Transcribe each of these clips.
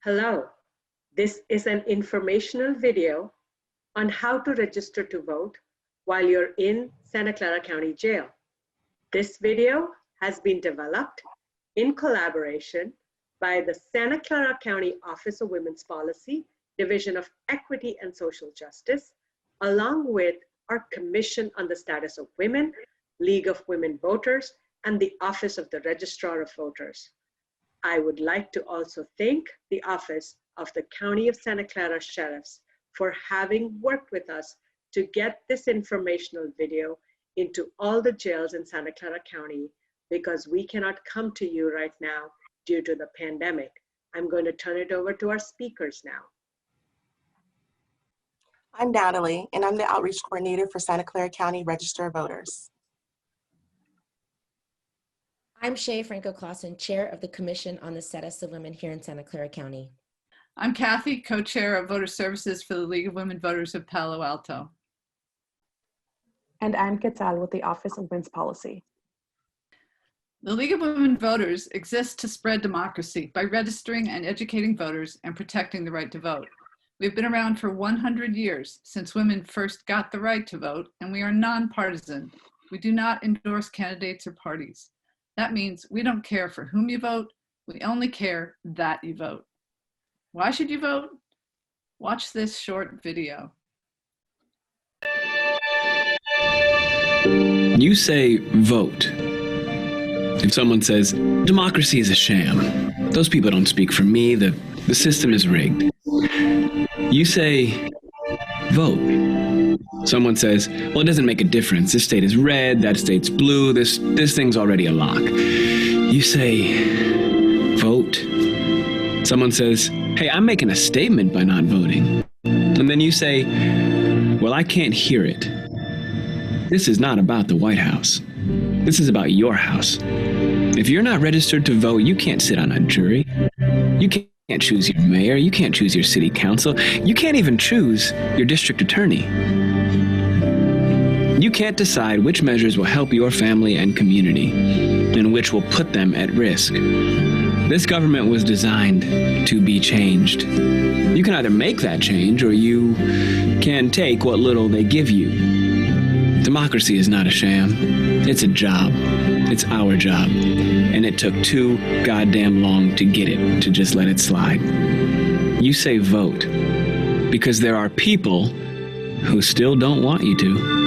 Hello, this is an informational video on how to register to vote while you're in Santa Clara County Jail. This video has been developed in collaboration by the Santa Clara County Office of Women's Policy, Division of Equity and Social Justice, along with our Commission on the Status of Women, League of Women Voters, and the Office of the Registrar of Voters. I would like to also thank the Office of the County of Santa Clara Sheriffs for having worked with us to get this informational video into all the jails in Santa Clara County because we cannot come to you right now due to the pandemic. I'm going to turn it over to our speakers now. I'm Natalie, and I'm the Outreach Coordinator for Santa Clara County Register of Voters. I'm Shay Franco-Clausen, Chair of the Commission on the Status of Women here in Santa Clara County. I'm Kathy, Co-Chair of Voter Services for the League of Women Voters of Palo Alto. And I'm Quetzal with the Office of Women's Policy. The League of Women Voters exists to spread democracy by registering and educating voters and protecting the right to vote. We've been around for 100 years since women first got the right to vote, and we are nonpartisan. We do not endorse candidates or parties. That means we don't care for whom you vote, we only care that you vote. Why should you vote? Watch this short video. You say vote. If someone says, democracy is a sham, those people don't speak for me, the system is rigged. You say vote. Someone says, well, it doesn't make a difference. This state is red, that state's blue, this thing's already a lock. You say vote. Someone says, hey, I'm making a statement by not voting. And then you say, well, I can't hear it. This is not about the White House. This is about your house. If you're not registered to vote, you can't sit on a jury. You can't choose your mayor. You can't choose your city council. You can't even choose your district attorney. You can't decide which measures will help your family and community and which will put them at risk. This government was designed to be changed. You can either make that change or you can take what little they give you. Democracy is not a sham. It's a job. It's our job. And it took too goddamn long to get it, to just let it slide. You say vote because there are people who still don't want you to.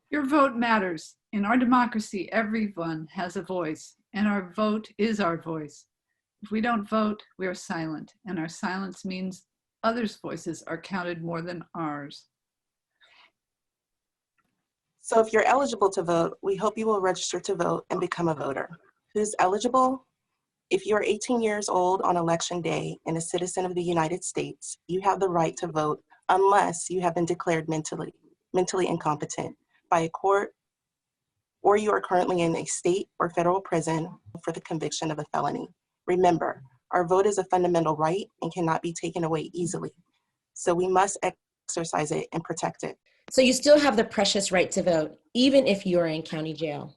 Your vote matters. In our democracy, everyone has a voice, and our vote is our voice. If we don't vote, we are silent, and our silence means others' voices are counted more than ours. So if you're eligible to vote, we hope you will register to vote and become a voter. Who's eligible? If you're 18 years old on election day and a citizen of the United States, you have the right to vote unless you have been declared mentally incompetent by a court, or you are currently in a state or federal prison for the conviction of a felony. Remember, our vote is a fundamental right and cannot be taken away easily. So we must exercise it and protect it. So you still have the precious right to vote, even if you are in county jail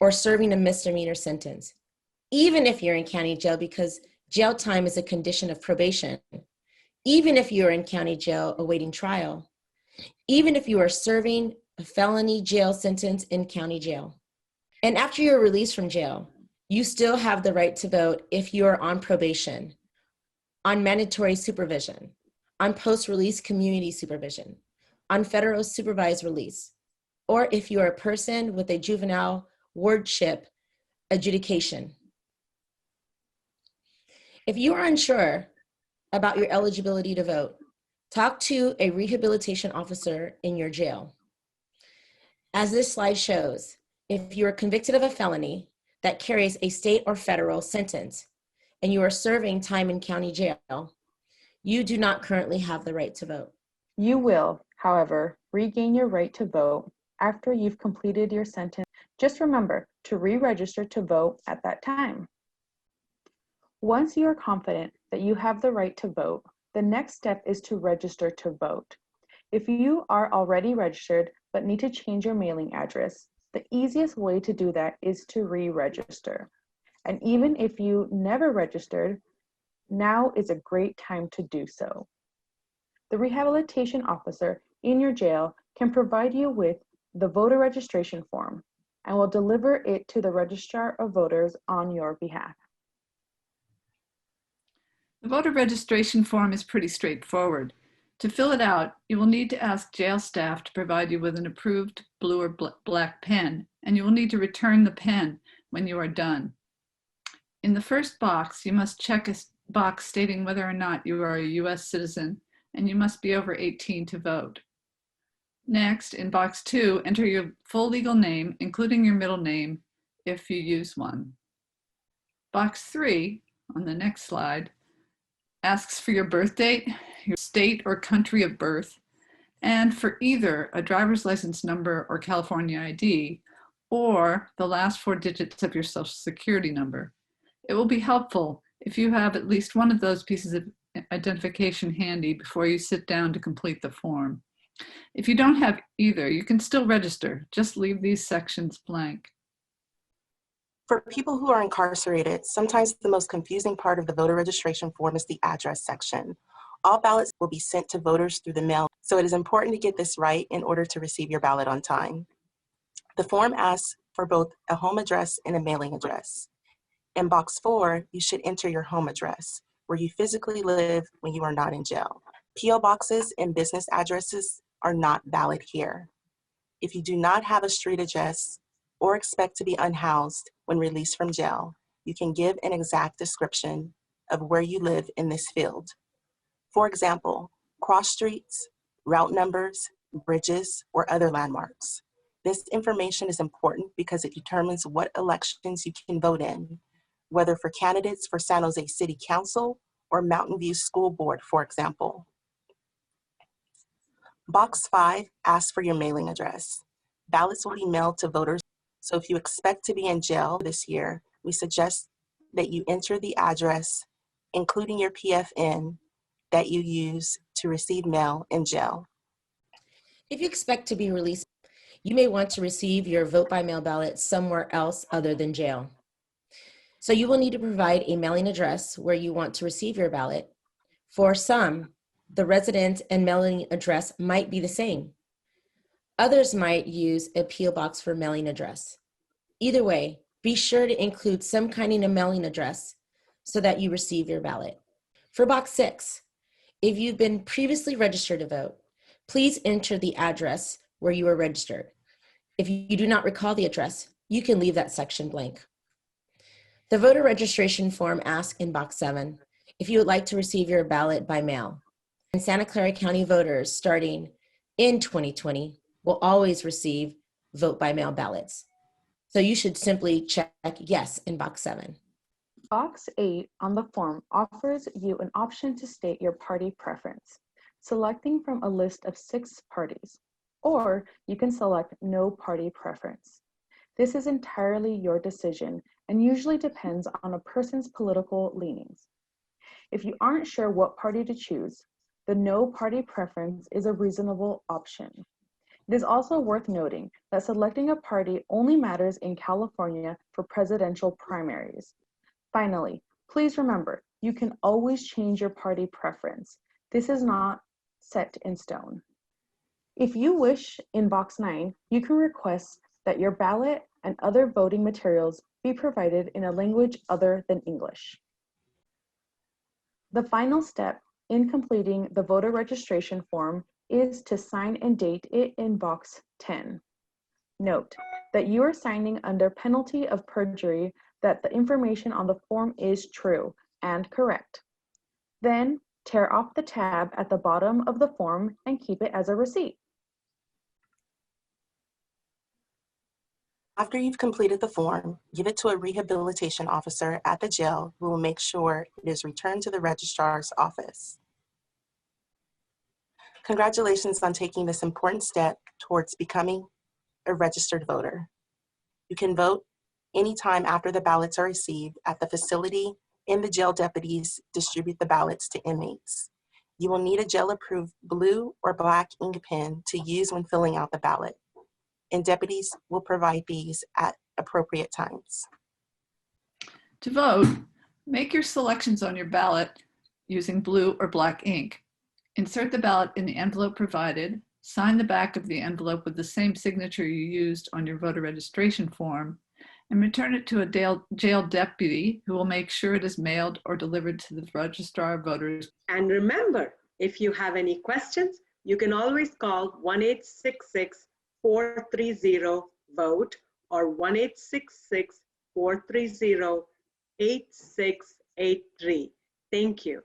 or serving a misdemeanor sentence, even if you're in county jail because jail time is a condition of probation, even if you're in county jail awaiting trial, even if you are serving a felony jail sentence in county jail. And after you're released from jail, you still have the right to vote if you are on probation, on mandatory supervision, on post-release community supervision, on federal supervised release, or if you are a person with a juvenile wardship adjudication. If you are unsure about your eligibility to vote, talk to a rehabilitation officer in your jail. As this slide shows, if you are convicted of a felony that carries a state or federal sentence and you are serving time in county jail, you do not currently have the right to vote. You will, however, regain your right to vote after you've completed your sentence. Just remember to re-register to vote at that time. Once you are confident that you have the right to vote, the next step is to register to vote. If you are already registered but need to change your mailing address, the easiest way to do that is to re-register. And even if you never registered, now is a great time to do so. The rehabilitation officer in your jail can provide you with the voter registration form and will deliver it to the registrar of voters on your behalf. The voter registration form is pretty straightforward. To fill it out, you will need to ask jail staff to provide you with an approved blue or black pen, and you will need to return the pen when you are done. In the first box, you must check a box stating whether or not you are a US citizen, and you must be over 18 to vote. Next, in box 2, enter your full legal name, including your middle name, if you use one. Box 3, on the next slide, asks for your birth date, your state or country of birth, and for either a driver's license number or California ID, or the last 4 digits of your social security number. It will be helpful if you have at least one of those pieces of identification handy before you sit down to complete the form. If you don't have either, you can still register. Just leave these sections blank. For people who are incarcerated, sometimes the most confusing part of the voter registration form is the address section. All ballots will be sent to voters through the mail, so it is important to get this right in order to receive your ballot on time. The form asks for both a home address and a mailing address. In box 4, you should enter your home address, where you physically live when you are not in jail. P.O. boxes and business addresses are not valid here. If you do not have a street address or expect to be unhoused when released from jail, you can give an exact description of where you live in this field. For example, cross streets, route numbers, bridges, or other landmarks. This information is important because it determines what elections you can vote in, whether for candidates for San Jose City Council or Mountain View School Board, for example. Box 5 asks for your mailing address. Ballots will be mailed to voters, so if you expect to be in jail this year, we suggest that you enter the address, including your PFN, that you use to receive mail in jail. If you expect to be released, you may want to receive your vote by mail ballot somewhere else other than jail. So you will need to provide a mailing address where you want to receive your ballot. For some, the resident and mailing address might be the same. Others might use a P.O. box for mailing address. Either way, be sure to include some kind of mailing address so that you receive your ballot. For box 6, if you've been previously registered to vote, please enter the address where you were registered. If you do not recall the address, you can leave that section blank. The voter registration form asks in box 7 if you would like to receive your ballot by mail. And Santa Clara County voters starting in 2020 will always receive vote by mail ballots. So you should simply check yes in box 7. Box 8 on the form offers you an option to state your party preference, selecting from a list of 6 parties, or you can select no party preference. This is entirely your decision and usually depends on a person's political leanings. If you aren't sure what party to choose, the no party preference is a reasonable option. It is also worth noting that selecting a party only matters in California for presidential primaries. Finally, please remember, you can always change your party preference. This is not set in stone. If you wish, in box 9, you can request that your ballot and other voting materials be provided in a language other than English. The final step in completing the voter registration form is to sign and date it in box 10. Note that you are signing under penalty of perjury that the information on the form is true and correct. Then tear off the tab at the bottom of the form and keep it as a receipt. After you've completed the form, give it to a rehabilitation officer at the jail who will make sure it is returned to the registrar's office. Congratulations on taking this important step towards becoming a registered voter. You can vote anytime after the ballots are received at the facility, and the jail deputies distribute the ballots to inmates. You will need a jail-approved blue or black ink pen to use when filling out the ballot, and deputies will provide these at appropriate times. To vote, Make your selections on your ballot using blue or black ink. Insert the ballot in the envelope provided, sign the back of the envelope with the same signature you used on your voter registration form, and return it to a jail deputy who will make sure it is mailed or delivered to the registrar of voters. And remember, if you have any questions, you can always call 1-866-430-VOTE or 1-866-430-8683. Thank you.